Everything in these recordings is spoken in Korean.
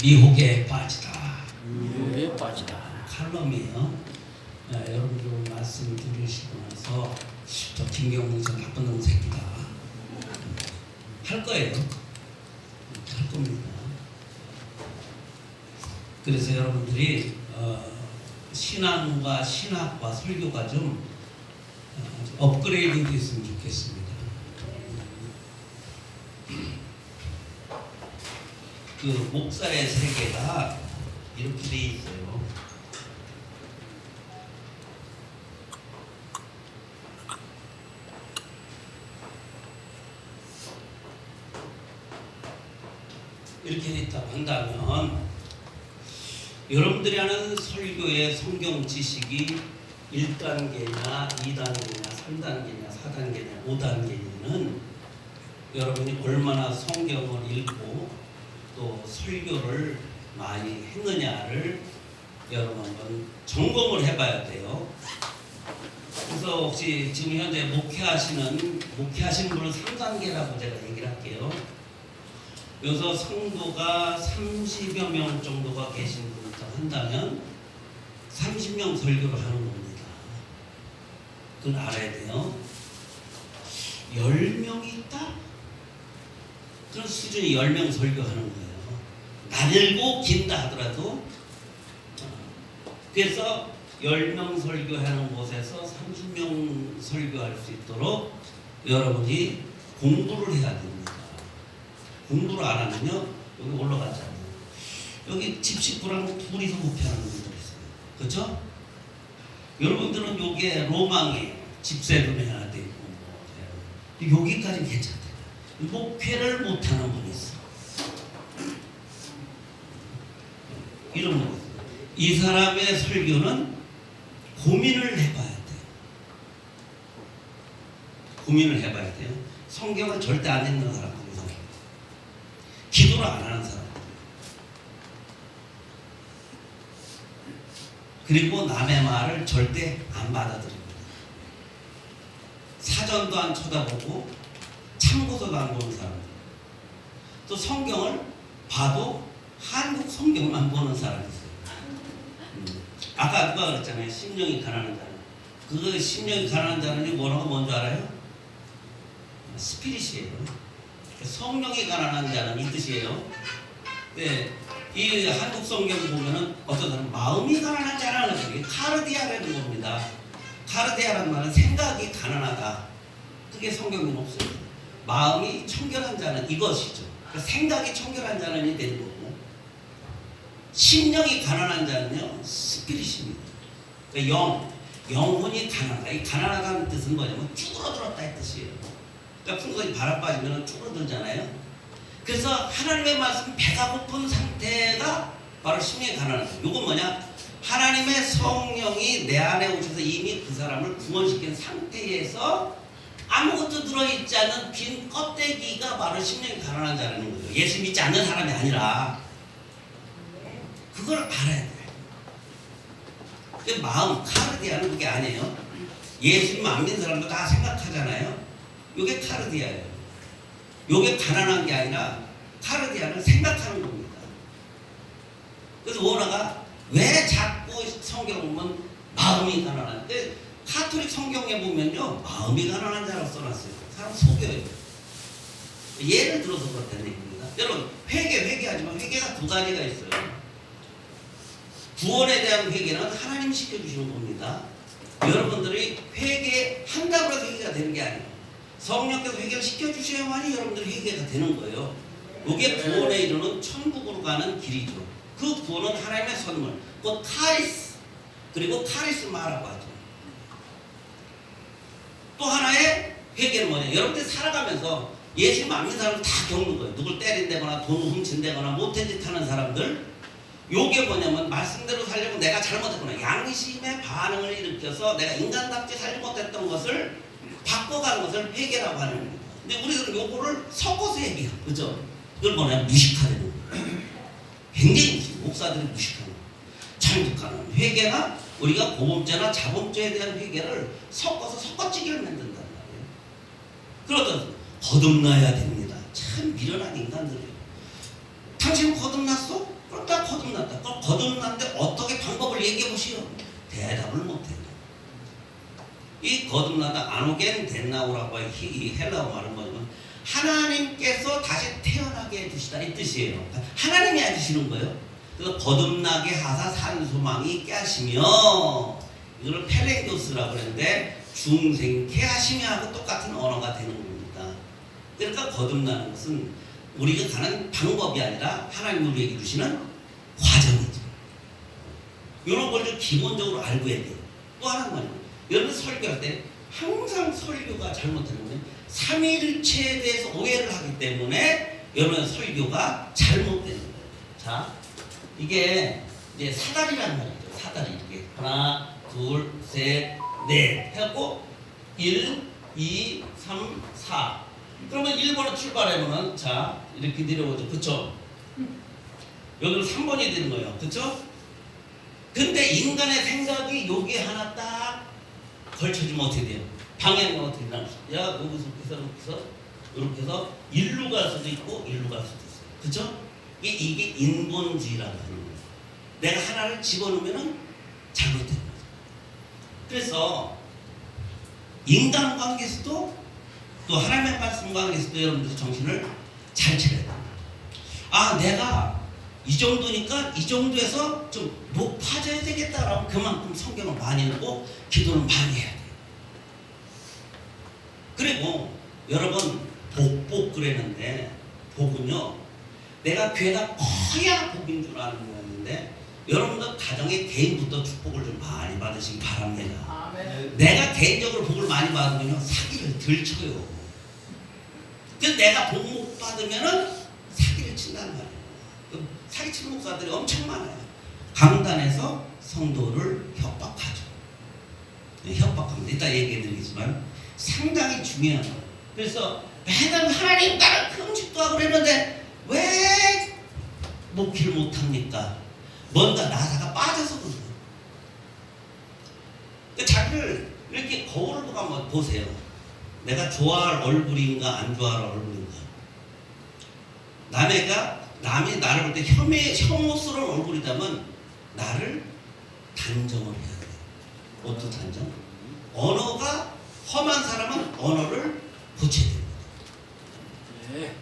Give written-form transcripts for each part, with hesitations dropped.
미혹에 빠지다. 미혹에 빠지다. 칼럼이에요. 여러분들 말씀 들으시고 나서 저 김경무 저 나쁜 놈 새끼다 할 거예요. 할 겁니다. 그래서 여러분들이 신앙과 신학과 설교가 좀 업그레이딩 됐으면 좋겠습니다. 그 목사의 세계가 이렇게 돼 있어요. 이렇게 돼 있다고 한다면 여러분들이 하는 설교의 성경 지식이 1단계냐 2단계냐 3단계냐 4단계냐 5단계냐는 여러분이 얼마나 성경을 읽고 또 설교를 많이 했느냐를 여러분 한번 점검을 해봐야 돼요. 그래서 혹시 지금 현재 목회하시는 분은 3단계라고 제가 얘기를 할게요. 여기서 성도가 30여 명 정도가 계신 분이라고 한다면 30명 설교를 하는 겁니다. 그건 알아야 돼요. 10명이 있다? 그런 수준이 10명 설교하는 거예요. 날고 긴다 하더라도. 그래서 10명 설교하는 곳에서 30명 설교할 수 있도록 여러분이 공부를 해야 됩니다. 공부를 안 하면요 여기 올라가지 않아요. 여기 집식부랑 둘이서 목회하는 분들 있어요. 그렇죠? 여러분들은 요게 로망이에요. 집세도 내야 되고 뭐 여기까지는 괜찮대요. 목회를 못하는 분이 있어. 이런 분. 이 사람의 설교는 고민을 해봐야 돼요. 고민을 해봐야 돼요. 성경을 절대 안 읽는 사람들이 기도를 안 하는 사람, 그리고 남의 말을 절대 안 받아들입니다. 사전도 안 쳐다보고 참고서도 안 보는 사람들, 또 성경을 봐도 한국 성경만 보는 사람이 있어요. 아까 누가 그랬잖아요. 심령이 가난한 자는. 그 심령이 가난한 자는 뭐라고 뭔지 알아요? 스피릿이에요. 성령이 가난한 자는 이 뜻이에요. 네, 이 한국 성경 보면은 어떤 사람은 마음이 가난한 자라는 거예요. 카르디아라는 겁니다. 카르디아라는 말은 생각이 가난하다. 그게 성경에 없어요. 마음이 청결한 자는 이것이죠. 그러니까 생각이 청결한 자는 이 되는 거고, 심령이 가난한 자는요 스피릿입니다. 그러니까 영혼이 가난하다. 이 가난하다는 뜻은 뭐냐면 쭈그러들었다 이 뜻이에요. 그러니까 풍선이 바람 빠지면 쭈그러들잖아요. 그래서 하나님의 말씀 배가 고픈 상태가 바로 심령이 가난하다. 이건 뭐냐? 하나님의 성령이 내 안에 오셔서 이미 그 사람을 구원시킨 상태에서 아무것도 들어있지 않은 빈 껍데기가 바로 심령이 가난한 자라는 거죠. 예수 믿지 않는 사람이 아니라 그걸 알아야 돼요. 그 마음 카르디아는 그게 아니에요. 예수님 안 믿는 사람도 다 생각하잖아요. 요게 카르디아예요. 요게 가난한 게 아니라 카르디아는 생각하는 겁니다. 그래서 오라가 왜 자꾸 성경을 보면 마음이 가난한데, 카톨릭 성경에 보면요 마음이 가난한 자라고 써놨어요. 사람 속여요. 예를 들어서 그렇다는 얘기입니다. 여러분 회개하지만 회개가 두 가지가 있어요. 구원에 대한 회개는 하나님이 시켜주시는 겁니다. 여러분들이 회개한다고 해서 회개가 되는 게 아니에요. 성령께서 회개를 시켜주셔야만이 여러분들이 회개가 되는 거예요. 이게 구원에 이르는 천국으로 가는 길이죠. 그 구원은 하나님의 선물, 곧 카리스, 그리고 카리스마라고 하죠. 또 하나의 회개는 뭐냐? 여러분들이 살아가면서 예수님 안 믿는 사람을 다 겪는 거예요. 누굴 때린다거나 돈 훔친다거나 못된 짓 하는 사람들. 요게 뭐냐면 말씀대로 살려고 내가 잘못했구나. 양심의 반응을 일으켜서 내가 인간답게 살지 못했던 것을 바꿔가는 것을 회개라고 하는 겁니다. 근데 우리들은 요거를 섞어서 얘기해요. 그죠? 그걸 뭐냐? 무식하다는 거예요. 굉장히 목사들이 무식하는 거예요. 잘못하는 회개나 우리가 고범죄나 자범죄에 대한 회개를 섞어서 섞어찌기를 만든단 말이에요. 그러다 거듭나야 됩니다. 참 미련한 인간들이에요. 당신 거듭났어? 그럼 나 거듭났다. 그럼 거듭났는데 어떻게 방법을 얘기해 보시오. 대답을 못해요. 이 거듭나다 아노겐 덴나우라고 이 헬라어 말은 뭐냐면 하나님께서 다시 태어나게 해주시다 이 뜻이에요. 하나님이 해주시는 거예요. 그래서 거듭나게 하사 산소망이 있게 하시며, 이걸 펠레교스라고 그러는데 중생케 하시며 하고 똑같은 언어가 되는 겁니다. 그러니까 거듭나는 것은 우리가 가는 방법이 아니라 하나님 우리에게 주시는 과정이죠. 이런 걸 좀 기본적으로 알고 해야 돼요. 또 하나는 뭐냐면 여러분 설교할 때 항상 설교가 잘못되는 거예요. 삼위일체에 대해서 오해를 하기 때문에 여러분 설교가 잘못되는 거예요. 자, 이게 이제 사다리라는 말이죠. 사다리 이렇게 하나, 둘, 셋, 넷 해갖고 1, 2, 3, 4. 그러면 1번으로 출발하면은 자 이렇게 내려오죠. 그쵸? 여기는 3번이 되는 거예요. 그쵸? 근데 인간의 생각이 여기 하나 딱 걸쳐주면 어떻게 돼요? 방향은 어떻게 되나? 야, 여기서 이렇게 해서 일로 갈 수도 있고 일로 갈 수도 있어요. 그쵸? 이게 인본주의라고 하는 거예요. 내가 하나를 집어넣으면 잘못되는 거죠. 그래서 인간관계에서도 또 하나님의 말씀 관계에서도 여러분들 정신을 잘 차려야 됩니다. 아, 내가 이 정도니까 이 정도에서 좀 높아져야 되겠다라고 그만큼 성경을 많이 읽고 기도를 많이 해야 돼요. 그리고 여러분 복 그랬는데 복은요 내가 교회가 커야 복인 줄 아는 거였는데 여러분도 가정의 개인부터 축복을 좀 많이 받으시기 바랍니다. 아멘. 내가 개인적으로 복을 많이 받으면 사기를 덜 쳐요. 그래서 내가 복 못 받으면은 사기를 친다는 말이에요. 사기 치는 목사들이 엄청 많아요. 강단에서 성도를 협박하죠. 협박합니다. 이따 얘기해드리겠지만 상당히 중요한 거예요. 그래서 매달 하나님 나를 금식도 하고 그랬는데 왜 목회를 못합니까? 뭔가 나사가 빠져서 그런 거예요. 자기를 이렇게 거울을 보고 한번 보세요. 내가 좋아할 얼굴인가 안 좋아할 얼굴인가. 남이 나를 볼 때 혐오스러운 얼굴이라면 나를 단정을 해야 돼요. 어떤 단정? 언어가 험한 사람은 언어를 고쳐야 됩니다. 네.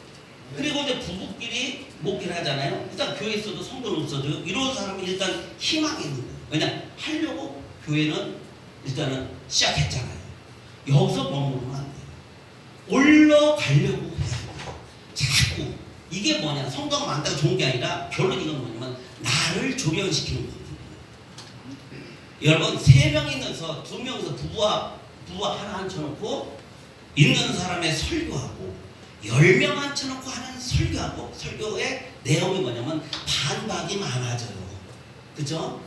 그리고 이제 부부끼리 목회를 하잖아요. 일단 교회에 있어도 성도는 없어도 이런 사람은 일단 희망이 있는 거예요. 왜냐? 하려고 교회는 일단은 시작했잖아요. 여기서 머무르면 안 돼요. 올라가려고 해야 돼요. 자꾸 이게 뭐냐? 성도가 많다고 좋은 게 아니라 결론 이건 뭐냐면 나를 조련시키는 거예요. 여러분 3명 있는서 2명에서 부부와 하나 앉혀놓고 있는 사람의 설교하고 10명 앉혀놓고 하는 설교하고 설교의 내용이 뭐냐면 반박이 많아져요. 그죠?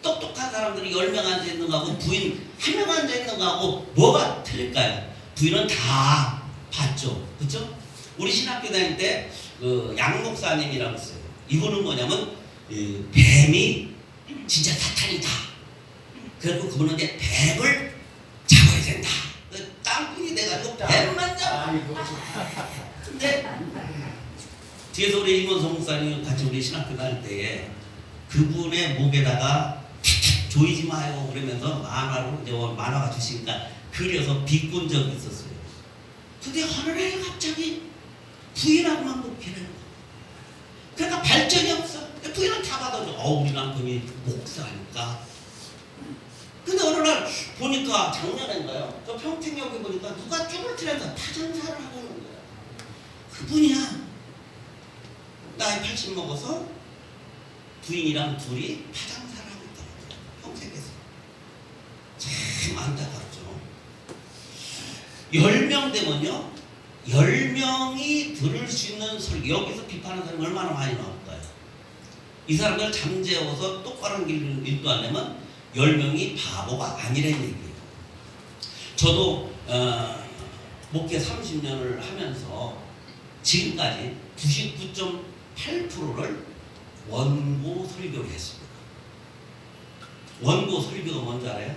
똑똑한 사람들이 10명 앉아있는 거하고 부인 1명 앉아있는 거하고 뭐가 틀릴까요? 부인은 다 봤죠. 그죠? 우리 신학교 다닐 때 그 양목사님이라고 있어요. 이분은 뭐냐면 뱀이 진짜 사탄이다. 그리고 그분은 이제 뱀을 잡아야 된다. 땅콩이 돼가지고 뱀만 잡아. 근데 뒤에서 우리 임원성 목사님 같이 우리 신학교 다닐 때에 그분의 목에다가 조이지 마요 그러면서 만화로 이제 만화가 주시니까 그려서 비꾼 적이 있었어요. 근데 어느 날 갑자기 부인하고만 목회를 해요. 그러니까 발전이 없어. 부인은 다 받아줘. 우리 남편이 목사니까. 근데 어느 날 보니까 작년인가요? 저 평택역에 보니까 누가 쭈글트려서 파전사를 하고 있는 거야. 그분이야. 나이 80 먹어서 부인이랑 둘이 파장사를 하고 있더라고요. 평택에서. 참 안타깝죠. 10명 되면요. 10명이 들을 수 있는 설교. 여기서 비판하는 사람이 얼마나 많이 나올까요? 이 사람들 잠재워서 똑바른 길을 일도 안 내면 10명이 바보가 아니라는 얘기예요. 저도 목회 30년을 하면서 지금까지 99.8%를 원고 설교를 했습니다. 원고 설교가 뭔지 알아요?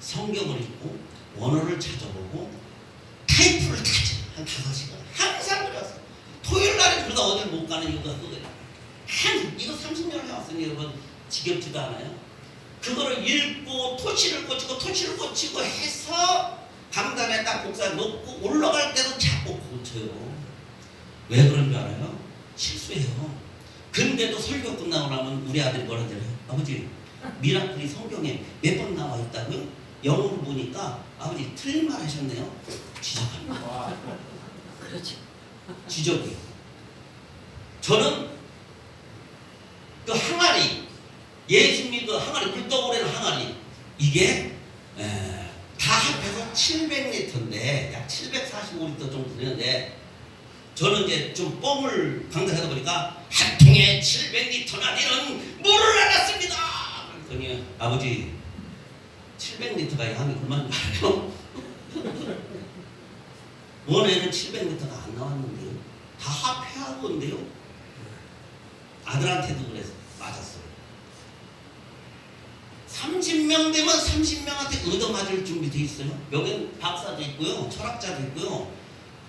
성경을 읽고 원어를 찾아보고 타이프를 타죠. 한 5시간. 항상 그랬어요. 토요일 날에 그러다 어딜 못 가는 이유가 그거예요. 이거 30년 해왔으니 여러분 지겹지도 않아요? 그거를 읽고 토치를 꽂히고 해서 강단에 딱 복사 놓고 올라갈 때도 자꾸 고쳐요. 왜 그런 줄 알아요? 실수해요. 근데도 설교 끝나고 나면 우리 아들이 뭐라 그래요? 아버지, 미라클이 성경에 몇 번 나와 있다고요? 영어로 보니까 아버지 틀린 말 하셨네요. 지적합니다. 그렇지. 지적이요. 저는 그 항아리, 예수 믿는 항아리, 물떠오르는 항아리, 이게 다 합해서 700리터인데 약 745리터 정도 되는데, 저는 이제 좀 뻥을 강조하다 보니까 한 통에 700리터나 되는 물을 알았습니다. 그랬더니 아버지 700리터가 양이 그만 나요. 원에는 700리터가 안 나왔는데요. 다 합해하고인데요. 아들한테도 그래서 맞았어요. 30명 되면 30명한테 얻어맞을 준비돼 있어요. 여기는 박사도 있고요, 철학자도 있고요,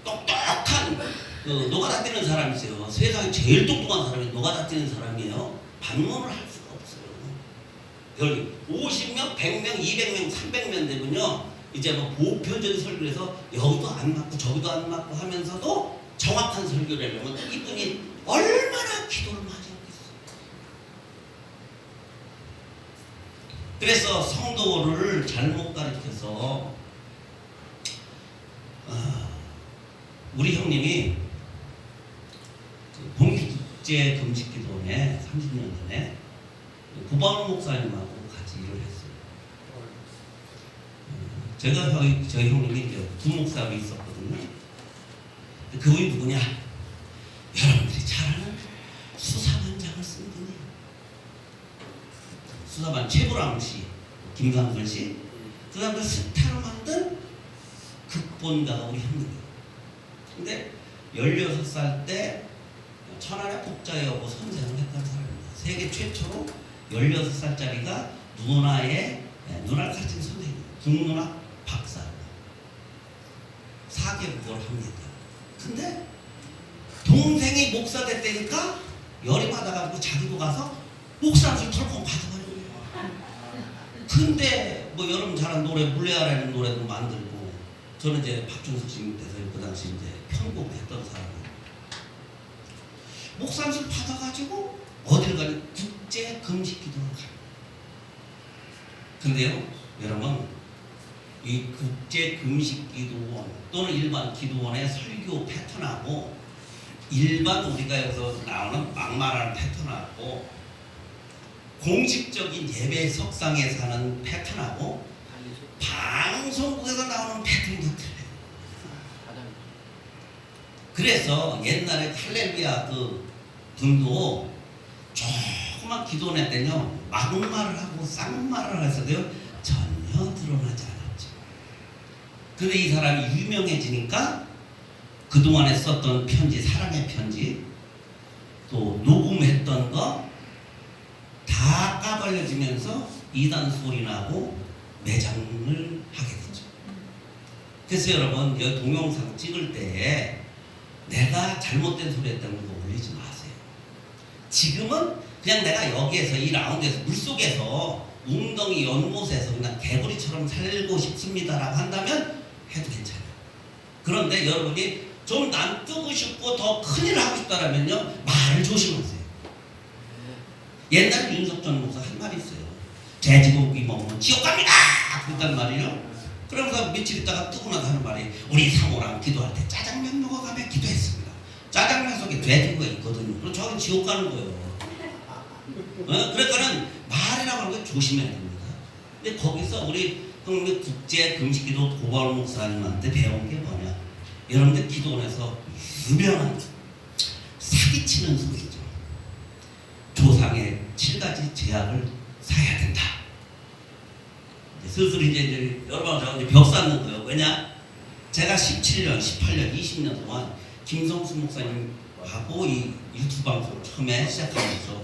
똑똑한 노가다 뛰는 사람이 있어요. 세상에 제일 똑똑한 사람이 노가다 뛰는 사람이에요. 반문을 할 수가 없어요. 여기 50명, 100명, 200명, 300명 되면요, 이제 뭐 보편적인 설교를 해서 여기도 안 맞고 저기도 안 맞고 하면서도 정확한 설교를 하려면 이분이 얼마나 기도를 많이 하겠어요. 그래서 성도를 잘못 가르쳐서 우리 형님이 봉기국제 금식기도원에 30년 전에 고바울 목사님하고 같이 일을 했어요. 제가 저희 형님이 이제 부목사로 있었거든요. 그분이 누구냐? 여러분들이 잘 아는 수사반장을 쓴 분이에요. 수사반 최보람 씨, 김강근 씨, 그 다음에 스타로 만든 극본가가 우리 형님이에요. 근데 16살 때 천안의 복자여고 선생을 했던 사람입니다. 세계 최초로 16살짜리가 눈알 가진 선생님, 국문학 박사 4개국어를 합니다. 근데 동생이 목사 됐다니까 열이 받아가지고 자기도 가서 목사한테 털고 가져가는 거예요. 근데 뭐 여러분 잘하는 노래 물레아라는 노래도 만들고, 저는 이제 박준석 씨 돼서 그 당시 이제 편곡했던 사람이에요. 목사한테 받아가지고 어디를 가니 국제 금식 기도를 가요. 근데요, 여러분, 이 국제 금식 기도원 또는 일반 기도원의 설교 패턴하고 일반 우리가 여기서 나오는 막말하는 패턴하고 공식적인 예배 석상에 사는 패턴하고 방송국에서 나오는 패턴이 틀려요. 그래서 옛날에 할렐루야 그 분도 조그만 기도원 했더니요, 막말을 하고 쌍말을 해서도요 전혀 드러나지 않았죠. 근데 이 사람이 유명해지니까 그동안에 썼던 편지, 사랑의 편지, 또 녹음했던 거 다 까발려지면서 이단 소리 나고 매장을 하게 되죠. 그래서 여러분, 여기 동영상 찍을 때 내가 잘못된 소리 했다는 거 올리지 마세요. 지금은 그냥 내가 여기에서 이 라운드에서 물속에서 웅덩이 연못에서 그냥 개구리처럼 살고 싶습니다라고 한다면 해도 괜찮아요. 그런데 여러분이 좀 남뜨고 싶고 더 큰일 하고 싶다라면요, 말을 조심하세요. 옛날에 윤석전 목사 한 말이 있어요. 돼지고기 먹으면 지옥 갑니다! 그랬단 말이에요. 그러면서 며칠 있다가 뜨고 나서 하는 말이, 우리 사모랑 기도할 때 짜장면 먹어가며 기도했습니다. 짜장면 속에 돼지고기가 있거든요. 그럼 저긴 지옥 가는 거예요. 그러니까는 말이라고 하는 거 조심해야 됩니다. 근데 거기서 우리 국제 금식기도 고바울 목사님한테 배운 게 뭐냐? 여러분들 기도원에서 유명한 사기치는 소리죠. 조상의 7가지 제약을 사야 된다. 슬슬 이제 여러분하고 이제 벽 쌓는 거예요. 왜냐? 제가 17년, 18년, 20년 동안 김성수 목사님하고 이 유튜브 방송을 처음에 시작하면서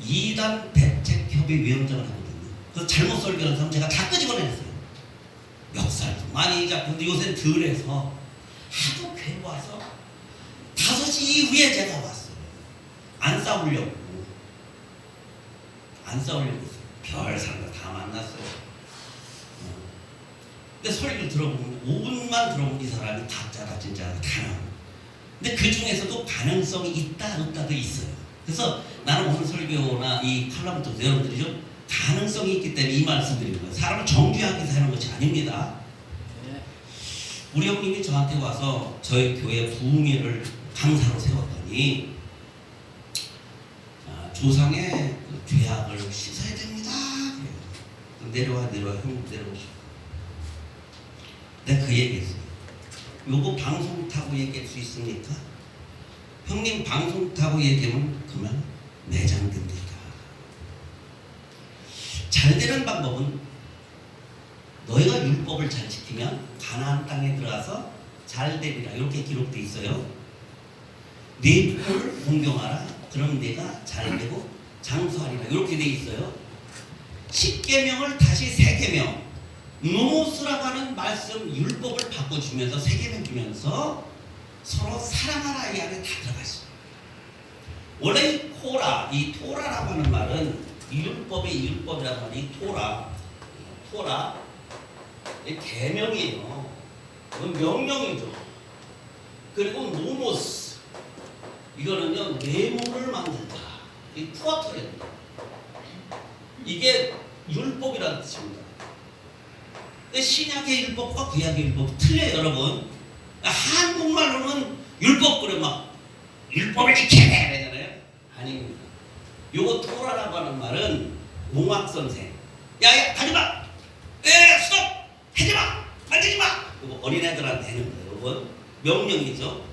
2단 대책협의위원장을 하거든요. 그래서 잘못 설교하는 사람 제가 다 끄집어냈어요. 역살도 많이 잡고, 근데 요새는 덜 해서 하도 괴로워서 5시 이후에 제가 왔어요. 안 싸우려고. 안 싸우려고 했어요. 별 사람들 다 만났어요. 근데 소리를 들어보면 5분만 들어보면 이 사람이 가짜다 진짜다 다 나와요. 근데 그 중에서도 가능성이 있다 없다도 있어요. 그래서 나는 오늘 설교나 이 칼럼을 통해서 여러분들이 좀 가능성이 있기 때문에 이 말씀 드리는 거예요. 사람을 정죄하기 위해서 하는 것이 아닙니다. 우리 형님이 저한테 와서 저희 교회 부흥회를 강사로 세웠더니 조상의 그 죄악을 씻어야 됩니다. 내려와 형 내려오시고. 내가 그 얘기했어요. 요거 방송 타고 얘기할 수 있습니까? 형님 방송 타고 얘기하면 그러면 매장됩니다. 잘 되는 방법은 너희가 율법을 잘 지키면 가나안 땅에 들어가서 잘 되리라 이렇게 기록되어 있어요. 네 부모를 공경하라 그럼 내가 잘 되고 장수하리라 이렇게 되어 있어요. 10계명을 다시 3계명 노모스라고 하는 말씀 율법을 바꿔주면서 3계명 주면서 서로 사랑하라 이 안에 다 들어가 있어요. 원래 이 토라라고 하는 말은 이 율법이라고 하는 이 토라 이 계명이에요. 명령이죠. 그리고 노모스 이거는요 내모를 만들다. 이 푸아토레입니다. 이게 율법이라는 뜻입니다. 근데 신약의 율법과 구약의 율법 틀려요, 여러분. 한국말로는 율법 그래 막 율법을 지켜야 돼 그러잖아요. 아닙니다. 요거 토라라고 하는 말은 몽학 선생. 야야 가지마. 스톱. 하지마. 만지지마. 이거 어린애들한테 하는 거예요. 이건 명령이죠.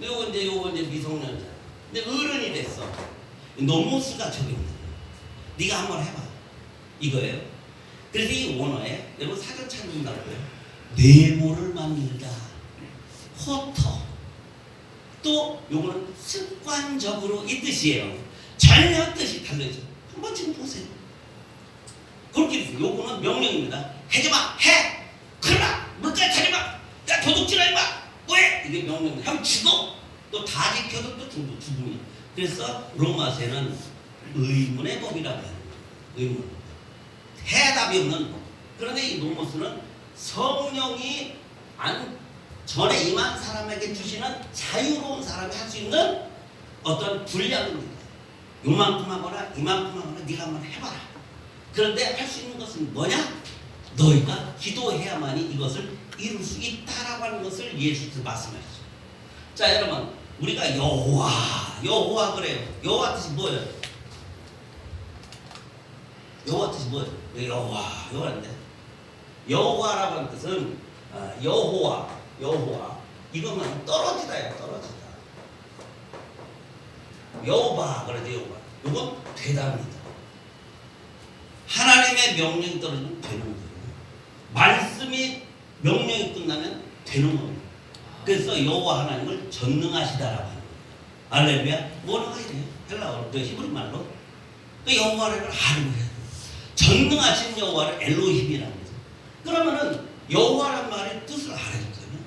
근데 요거 이제 미성년자. 근데 어른이 됐어. 노모스가 적용돼요. 네가 한번 해봐. 이거예요. 그래서 이 원어에 여러분 사전 찾는다고요. 네모를 만들다. 호터. 또 요거는 습관적으로 이 뜻이에요. 전혀 뜻이 달라져. 한번 지금 보세요. 그렇게 해서 요거는 명령입니다. 하지마. 해. 그러나 물까지 타지마. 야 도둑질하지 마. 왜? 이게 명령입니다. 형 죽어. 또 다 지켜도 또 죽음이야. 그래서 로마서에는 의문의 법이라고 해요. 의문. 해답이 없는 법. 그런데 이 노모스는 성령이 전에 임한 사람에게 주시는 자유로운 사람이 할 수 있는 어떤 분량입니다. 요만큼 하거나 이만큼 하거나 네가 한번 해봐라. 그런데 할 수 있는 것은 뭐냐? 너희가 기도해야만이 이것을 이룰 수 있다라고 하는 것을 예수께서 말씀하셨죠. 자 여러분 우리가 여호와 그래요. 여호와 뜻이 뭐예요? 여호와 뜻이 뭐예요? 여호와인데 여호와라고 하는 뜻은 여호와 이거는 떨어지다예요. 떨어지다. 여호와 그러죠. 여호와 이건 되답니다. 하나님의 명령이 떨어지면 되는 거예요. 말씀이 명령이 끝나면 되는 겁니다. 그래서 여호와 하나님을 전능하시다라고 하는 거예요. 할렐루야. 뭐라고 해야 헬라어로 히브리 말로 그 여호와 하나님을 하려고 해야 돼요. 전능하신 여호와를 엘로힘이라고 하죠. 그러면은 여호와란 말의 뜻을 알아야 되거든요.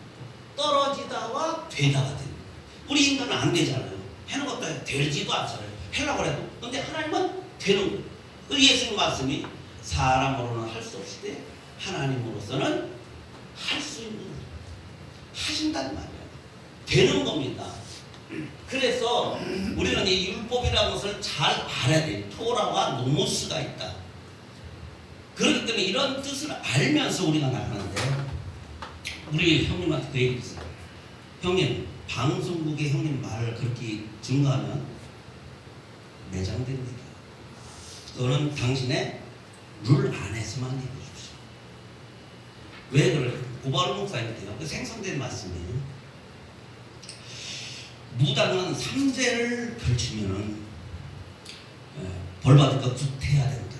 떨어지다와 되다가 됩니다. 우리 인간은 안 되잖아요. 해는 것도 되지도 않잖아요. 하려고 해도. 근데 하나님은 되는 거예요. 그 예수님 말씀이 사람으로는 할 수 없을 때 하나님으로서는 할 수 있는 거예요. 하신다는 말이에요. 되는 겁니다. 그래서 우리는 이 율법이라는 것을 잘 알아야 돼요. 토라와 노모스가 있다. 그렇기 때문에 이런 뜻을 알면서 우리가 나가는데 우리 형님한테 그 얘기 있어요. 형님 방송국에 형님 말을 그렇게 증거하면 매장됩니다. 그거는 당신의 룰 안에서만 얘기해주십시오. 왜 그럴까요? 고바로 목사님께요. 그 생성된 말씀이에요. 무당은 3재를 걸치면은 벌받을 것 구태해야 된다.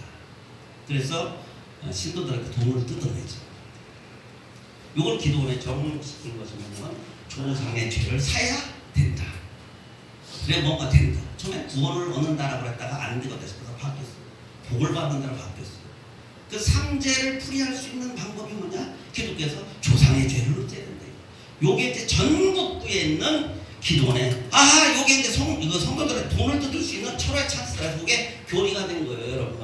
그래서 신도들한테 돈을 뜯어내죠. 이걸 기도원에 적용시킨 것은 뭐냐면 조상의 죄를 사야 된다. 그래 뭔가 된다. 처음에 구원을 얻는다라고 했다가 안 되거든요. 그래서 바뀌었어요. 복을 받는다로 바뀌었어요. 그 3재를 풀이할 수 있는 방법이 뭐냐? 기독교에서 조상의 죄를 얻어야 된다. 요게 이제 전국구에 있는 기도원에 요게 이제 성도들의 돈을 뜯을 수 있는 철화의 찬스라 그게 교리가 된 거예요, 여러분.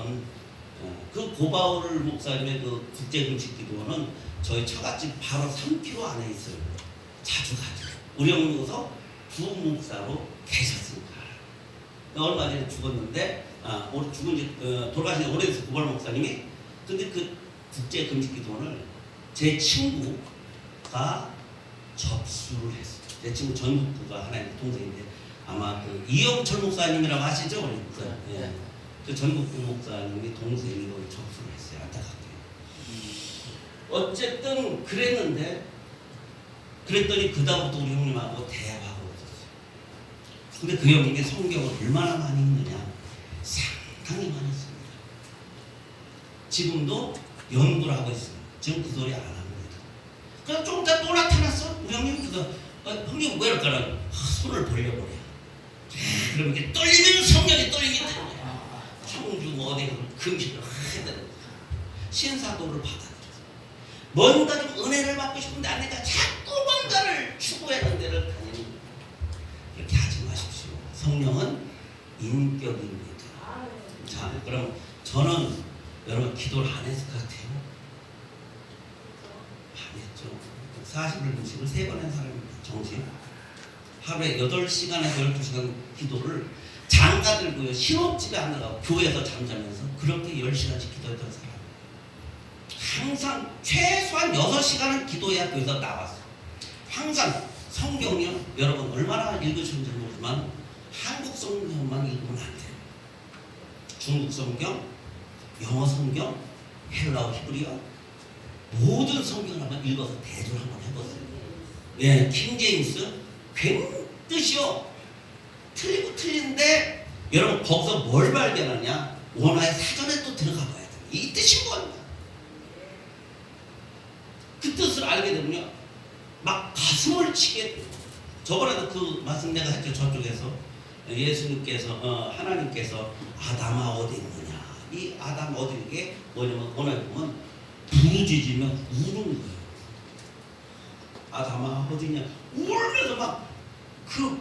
고바울 목사님의 그 국제금식기도원은 저희 처갓집 바로 3km 안에 있어요. 자주 가죠. 우리 형님께서 부목사로 계셨으니까. 얼마 전에 죽었는데, 죽은 지, 돌아가신 지 오래돼서 고바울 목사님이. 근데 그 국제금식기도원을 제 친구가 접수를 했어요. 제 친구 전국구가 하나의 동생인데, 아마 그 이영철 목사님이라고 아시죠? 우리 목사. 예. 그 전국구 목사님이 동생이 거기 접수를 했어요. 안타깝게. 어쨌든 그랬더니 그다음부터 우리 형님하고 대화하고 있었어요. 근데 그 형님이 성경을 얼마나 많이 읽느냐? 상당히 많이 씁니다. 지금도 연구를 하고 있어요. 지금 그 소리 안 합니다. 그래서 좀 이따 또 나타났어. 우리 형님 형님 왜 이럴까나 손을 벌려버려. 그러면 이게 떨리면 성령이 떨리게 되는 거야. 청중 어디 금식을 하게 되는 거야. 신사도를 받아들여서 뭔가 좀 은혜를 받고 싶은데 안 되니까 자꾸 뭔가를 추구하는 데를 다니는 거야. 이렇게 하지 마십시오. 성령은 인격입니다. 자, 그럼 저는 여러분 기도를 안 했을 것 같아요. 안 했죠. 40일 금식을 3번 한 사람입니다. 정신. 하루에 8시간에서 12시간 기도를 장가 들고요. 신혼집에 안 나가고 교회에서 잠자면서 그렇게 10시간씩 기도했던 사람. 항상 최소한 6시간은 기도해야 교회에서 나왔어요. 항상 성경이요. 여러분 얼마나 읽으셨는지 모르지만 한국 성경만 읽으면 안 돼요. 중국 성경, 영어 성경, 헬라어, 히브리어 모든 성경을 한번 읽어서 대조를 한번 해보세요. 예, 킹제임스 뜻이요. 틀리고 틀린데 여러분 거기서 뭘 발견하냐? 원어의 사전에 또 들어가 봐야 돼요. 이 뜻이 뭐냐? 그 뜻을 알게 되면요. 막 가슴을 치게 돼요. 저번에도 그 말씀 내가 했죠. 저쪽에서 예수님께서 하나님께서 아담아 어디 있느냐? 이 아담 어디 이게 뭐냐면 원어에 보면 부르짖으며 우는 거예요. 아담아 어디냐? 울면서 막 그